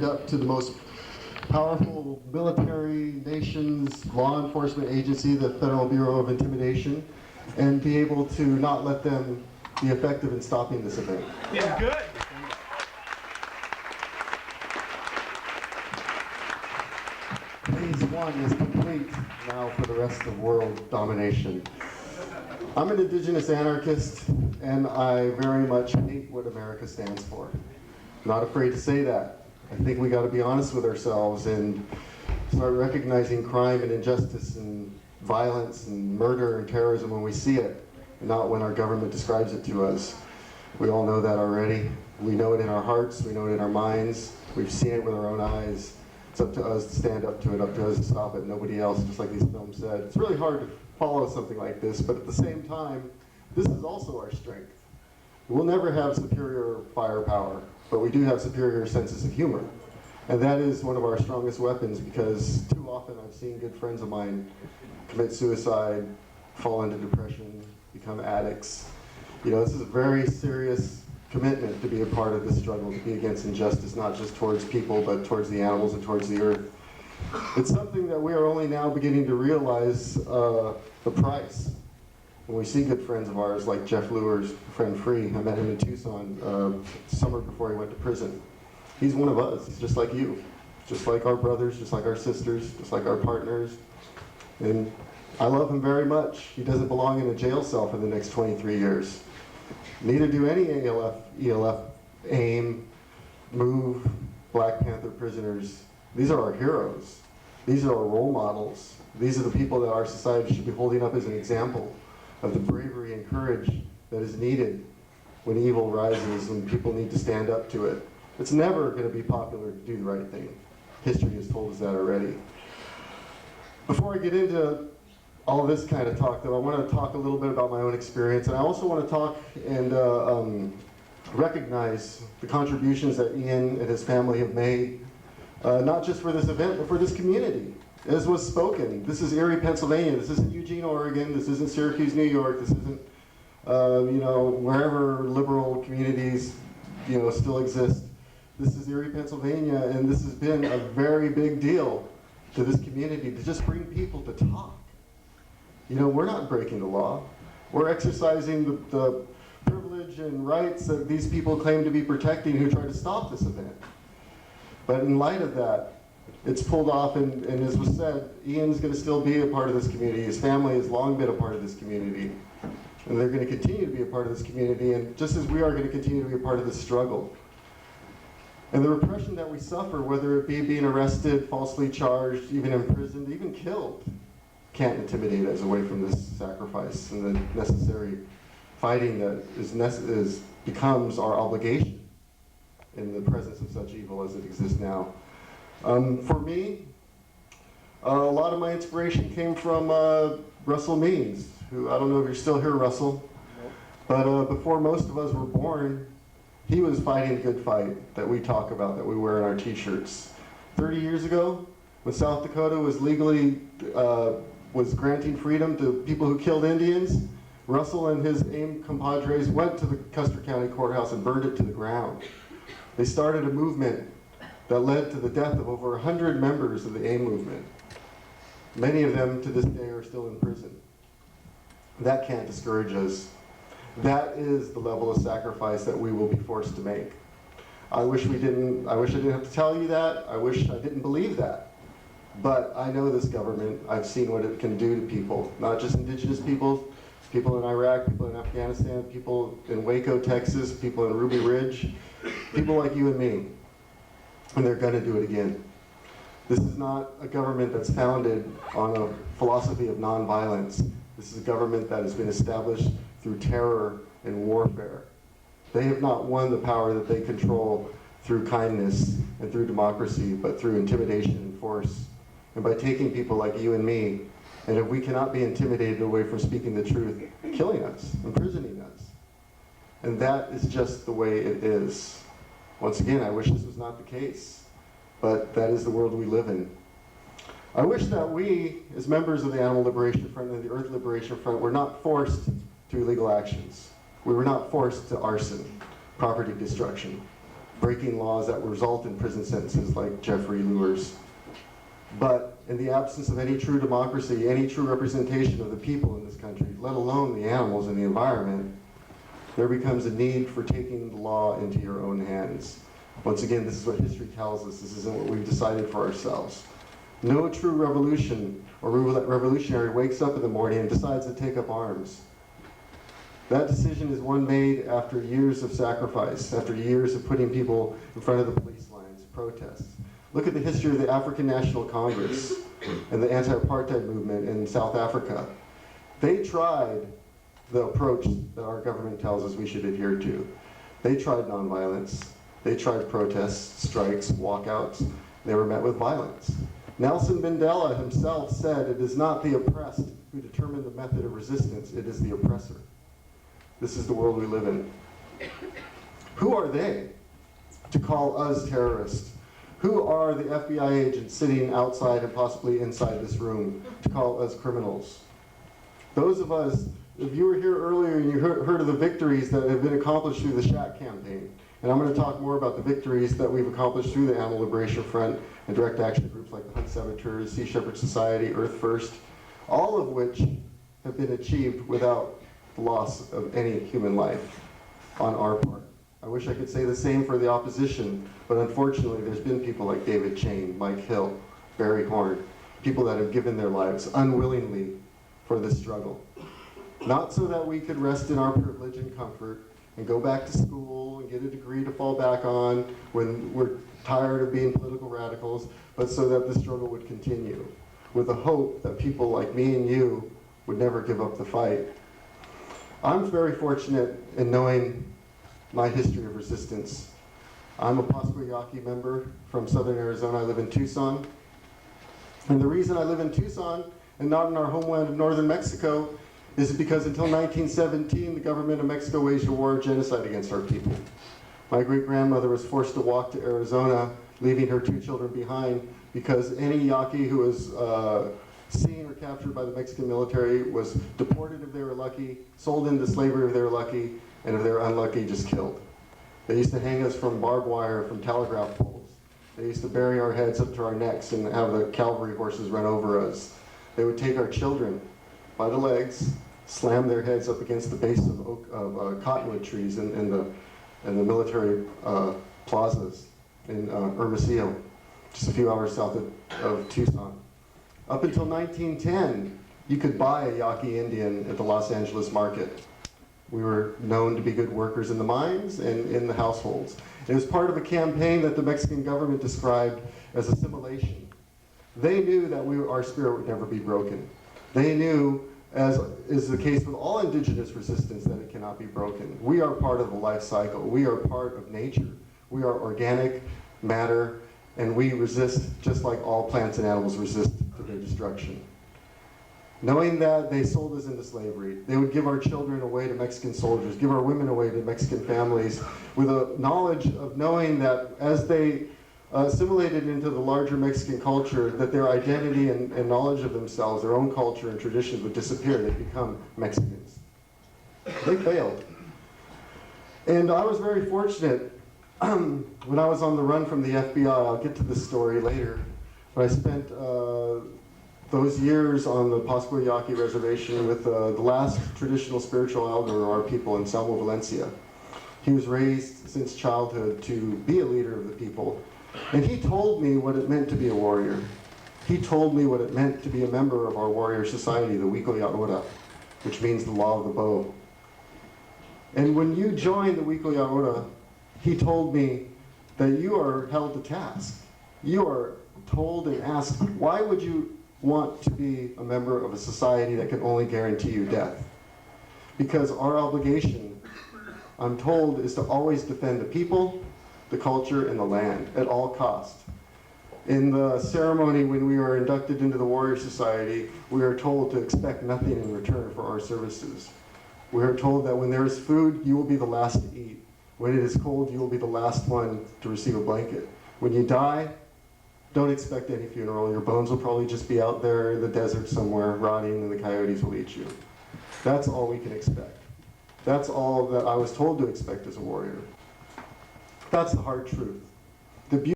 up to the most powerful military nations, law enforcement agency, the Federal Bureau of Intimidation, and be able to not let them be effective in stopping this event. Yeah. Good. Phase one is complete now for the rest of world domination. I'm an indigenous anarchist, and I very much hate what America stands for. I'm not afraid to say that. I think we got to be honest with ourselves and start recognizing crime and injustice and violence and murder and terrorism when we see it, not when our government describes it to us. We all know that already. We know it in our hearts, we know it in our minds, we've seen it with our own eyes. It's up to us to stand up to it, up to us to stop it, nobody else, just like these films said. It's really hard to follow something like this, but at the same time, this is also our strength. We'll never have superior firepower, but we do have superior senses of humor. And that is one of our strongest weapons, because too often I've seen good friends of mine commit suicide, fall into depression, become addicts. You know, this is a very serious commitment to be a part of this struggle, to be against injustice, not just towards people, but towards the animals and towards the earth. It's something that we are only now beginning to realize the price. When we see good friends of ours, like Jeff Luer's friend Free, I met him in Tucson summer before he went to prison. He's one of us, he's just like you, just like our brothers, just like our sisters, just like our partners. And I love him very much. He doesn't belong in a jail cell for the next 23 years. Neither do any ALF, ELF, AIM, MOVE, Black Panther prisoners. These are our heroes. These are our role models. These are the people that our society should be holding up as an example of the bravery and courage that is needed when evil rises, when people need to stand up to it. It's never going to be popular to do the right thing. History has told us that already. Before I get into all this kind of talk, though, I want to talk a little bit about my own experience, and I also want to talk and recognize the contributions that Ian and his family have made, not just for this event, but for this community. As was spoken, this is Erie, Pennsylvania. This isn't Eugene, Oregon. This isn't Syracuse, New York. This isn't, you know, wherever liberal communities, you know, still exist. This is Erie, Pennsylvania, and this has been a very big deal to this community to just bring people to talk. You know, we're not breaking the law. We're exercising the privilege and rights that these people claim to be protecting who try to stop this event. But in light of that, it's pulled off, and as was said, Ian's going to still be a part of this community. His family has long been a part of this community. And they're going to continue to be a part of this community, and just as we are going to continue to be a part of this struggle. And the repression that we suffer, whether it be being arrested, falsely charged, even imprisoned, even killed, can't intimidate us away from this sacrifice and the necessary fighting that becomes our obligation in the presence of such evil as it exists now. For me, a lot of my inspiration came from Russell Means, who, I don't know if you're still here, Russell, but before most of us were born, he was fighting the good fight that we talk about, that we wear on our t-shirts. 30 years ago, when South Dakota was legally was granting freedom to people who killed Indians, Russell and his AIM compadres went to the Custer County Courthouse and burned it to the ground. They started a movement that led to the death of over 100 members of the AIM movement. Many of them to this day are still in prison. That can't discourage us. That is the level of sacrifice that we will be forced to make. I wish I didn't have to tell you that. I wish I didn't believe that. But I know this government. I've seen what it can do to people, not just indigenous people, people in Iraq, people in Afghanistan, people in Waco, Texas, people in Ruby Ridge, people like you and me. And they're going to do it again. This is not a government that's founded on a philosophy of nonviolence. This is a government that has been established through terror and warfare. They have not won the power that they control through kindness and through democracy, but through intimidation and force. And by taking people like you and me, and if we cannot be intimidated away from speaking the truth, killing us, imprisoning us. And that is just the way it is. Once again, I wish this was not the case, but that is the world we live in. I wish that we, as members of the Animal Liberation Front and the Earth Liberation Front, were not forced to illegal actions. We were not forced to arson, property destruction. breaking laws that will result in prison sentences like Jeffrey Luer's. But in the absence of any true democracy, any true representation of the people in this country, let alone the animals and the environment, there becomes a need for taking the law into your own hands. Once again, this is what history tells us. This isn't what we've decided for ourselves. No true revolution or revolutionary wakes up in the morning and decides to take up arms. That decision is one made after years of sacrifice, after years of putting people in front of the police lines, protests. Look at the history of the African National Congress and the anti-apartheid movement in South Africa. They tried the approach that our government tells us we should adhere to. They tried nonviolence. They tried protests, strikes, walkouts. They were met with violence. Nelson Mandela himself said, "It is not the oppressed who determine the method of resistance, it is the oppressor." This is the world we live in. Who are they to call us terrorists? Who are the FBI agents sitting outside and possibly inside this room to call us criminals? Those of us, if you were here earlier and you heard of the victories that have been accomplished through the SHAC campaign, and I'm going to talk more about the victories that we've accomplished through the Animal Liberation Front and direct action groups like the Hunt Saboteurs, Sea Shepherd Society, Earth First, all of which have been achieved without the loss of any human life on our part. I wish I could say the same for the opposition, but unfortunately there's been people like David Chain, Mike Hill, Barry Horn, people that have given their lives unwillingly for this struggle. Not so that we could rest in our privilege and comfort and go back to school and get a degree to fall back on when we're tired of being political radicals, but so that the struggle would continue, with the hope that people like me and you would never give up the fight. I'm very fortunate in knowing my history of resistance. I'm a Pascua Yaqui member from Southern Arizona. I live in Tucson. And the reason I live in Tucson and not in our homeland of northern Mexico is because until 1917, the government of Mexico waged a war of genocide against our people. My great-grandmother was forced to walk to Arizona, leaving her 2 children behind, because any Yaqui who was seen or captured by the Mexican military was deported if they were lucky, sold into slavery if they were lucky, and if they were unlucky, just killed. They used to hang us from barbed wire, from telegraph poles. They used to bury our heads up to our necks and have the cavalry horses run over us. They would take our children by the legs, slam their heads up against the base of cottonwood trees in the military plazas in Hermosillo, just a few hours south of Tucson. Up until 1910, you could buy a Yaqui Indian at the Los Angeles market. We were known to be good workers in the mines and in the households. It was part of a campaign that the Mexican government described as assimilation. They knew that our spirit would never be broken. They knew, as is the case with all indigenous resistance, that it cannot be broken. We are part of the life cycle. We are part of nature. We are organic matter, and we resist just like all plants and animals resist to their destruction. Knowing that they sold us into slavery, they would give our children away to Mexican soldiers, give our women away to Mexican families, with a knowledge of knowing that as they assimilated into the larger Mexican culture, that their identity and knowledge of themselves, their own culture and traditions would disappear. They'd become Mexicans. They failed. And I was very fortunate when I was on the run from the FBI. I'll get to this story later, but I spent those years on the Pascua Yaqui reservation with the last traditional spiritual elder of our people, in Anselmo Valencia. He was raised since childhood to be a leader of the people. And he told me what it meant to be a warrior. He told me what it meant to be a member of our warrior society, the Wiko Yaora, which means the law of the bow. And when you join the Wiko Yaora, he told me that you are held to task. You are told and asked, why would you want to be a member of a society that can only guarantee you death? Because our obligation, I'm told, is to always defend the people, the culture, and the land at all costs. In the ceremony when we were inducted into the Warrior Society, we are told to expect nothing in return for our services. We are told that when there is food, you will be the last to eat. When it is cold, you will be the last one to receive a blanket. When you die, don't expect any funeral. Your bones will probably just be out there in the desert somewhere, rotting, and the coyotes will eat you. That's all we can expect. That's all that I was told to expect as a warrior. That's the hard truth. The